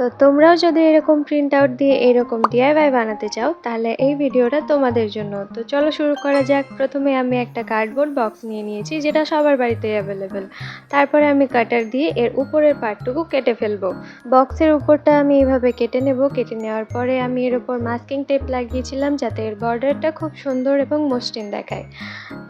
তো তোমরাও যদি এরকম প্রিন্ট আউট দিয়ে এরকম ডিআইওয়াই বানাতে চাও তাহলে এই ভিডিওটা তোমাদের জন্য। তো চলো শুরু করা যাক। প্রথমে আমি একটা কার্ডবোর্ড বক্স নিয়ে নিয়েছি, যেটা সবার বাড়িতেই অ্যাভেলেবেল। তারপরে আমি কাটার দিয়ে এর উপরের পার্টটুকু কেটে ফেলবো। বক্সের উপরটা আমি এইভাবে কেটে নেব। কেটে নেওয়ার পরে আমি এর উপর মাস্কিং টেপ লাগিয়েছিলাম, যাতে এর বর্ডারটা খুব সুন্দর এবং মসৃণ দেখায়।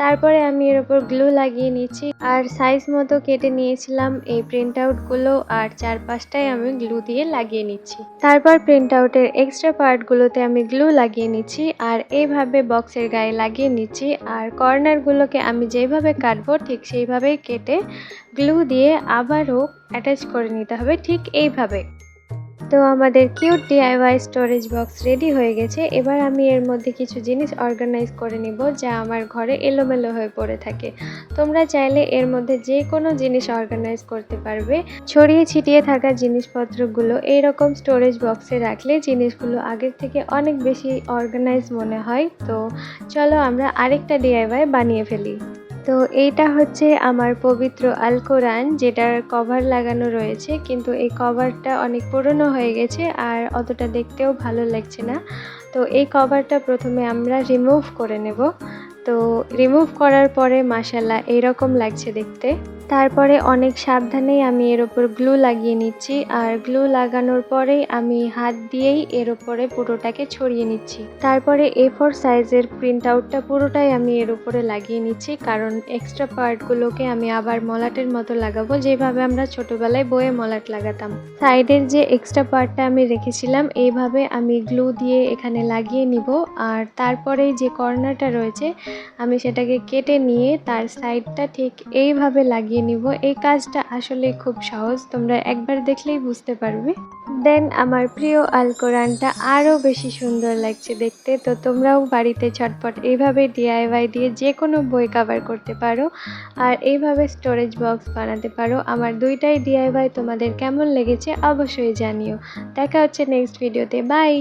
তারপরে আমি এর উপর গ্লু লাগিয়ে নিচ্ছি, আর সাইজ মতো কেটে নিয়েছিলাম এই প্রিন্ট আউটগুলো, আর চারপাশটায় আমি গ্লু দিয়ে লাগিয়ে নিচ্ছি। তারপর প্রিন্ট আউটের এক্সট্রা পার্টগুলোতে আমি গ্লু লাগিয়ে নিচ্ছি, আর এইভাবে বক্সের গায়ে লাগিয়ে নিচ্ছি। আর কর্নারগুলোকে আমি যেভাবে কাটবো ঠিক সেইভাবেই কেটে গ্লু দিয়ে আবারও অ্যাটাচ করে নিতে হবে, ঠিক এইভাবে। তো আমাদের cute DIY storage box ready হয়ে গেছে। এবার আমি এর মধ্যে কিছু জিনিস অর্গানাইজ করে নিব, যা আমার ঘরে এলোমেলো হয়ে পড়ে থাকে। তোমরা চাইলে এর মধ্যে যে কোনো জিনিস অর্গানাইজ করতে পারবে। ছড়িয়ে ছিটিয়ে থাকা জিনিসপত্রগুলো এইরকম স্টোরেজ বক্সে রাখলে জিনিসগুলো আগের থেকে অনেক বেশি অর্গানাইজ মনে হয়। তো চলো আমরা আরেকটা ডিআইওয়াই বানিয়ে ফেলি। তো এইটা হচ্ছে আমার পবিত্র আল কোরআন, যেটার কভার লাগানো রয়েছে, কিন্তু এই কভারটা অনেক পুরনো হয়ে গেছে আর অতটা দেখতেও ভালো লাগছে না। তো এই কভারটা প্রথমে আমরা রিমুভ করে নেব। তো রিমুভ করার পরে মাশাআল্লাহ এইরকম লাগছে দেখতে। তারপরে অনেক সাবধানেই আমি এর ওপর গ্লু লাগিয়ে নিচ্ছি, আর গ্লু লাগানোর পরেই আমি হাত দিয়েই এর উপরে পুরোটাকে ছড়িয়ে নিচ্ছি। তারপরে A4 সাইজের প্রিন্ট আউটটা পুরোটাই আমি এর উপরে লাগিয়ে নিচ্ছি, কারণ এক্সট্রা পার্টগুলোকে আমি আবার মলাটের মতো লাগাবো, যেভাবে আমরা ছোটবেলায় বইয়ে মলাট লাগাতাম। সাইডের যে এক্সট্রা পার্টটা আমি রেখেছিলাম এইভাবে আমি গ্লু দিয়ে এখানে লাগিয়ে নিব, আর তারপরে যে কর্নারটা রয়েছে আমি সেটাকে কেটে নিয়ে তার সাইডটা ঠিক এইভাবে লাগিয়ে নিব। এই কাজটা আসলে খুব সহজ, তোমরা একবার দেখলেই বুঝতে পারবে। দেন আমার প্রিয় আল কোরআনটা আরও বেশি সুন্দর লাগছে দেখতে। তো তোমরাও বাড়িতে ঝটপট এইভাবে ডিআইওয়াই দিয়ে যে কোনো বই কভার করতে পারো, আর এইভাবে স্টোরেজ বক্স বানাতে পারো। আমার দুইটাই ডিআইওয়াই তোমাদের কেমন লেগেছে অবশ্যই জানিও। দেখা হচ্ছে নেক্সট ভিডিওতে। বাই।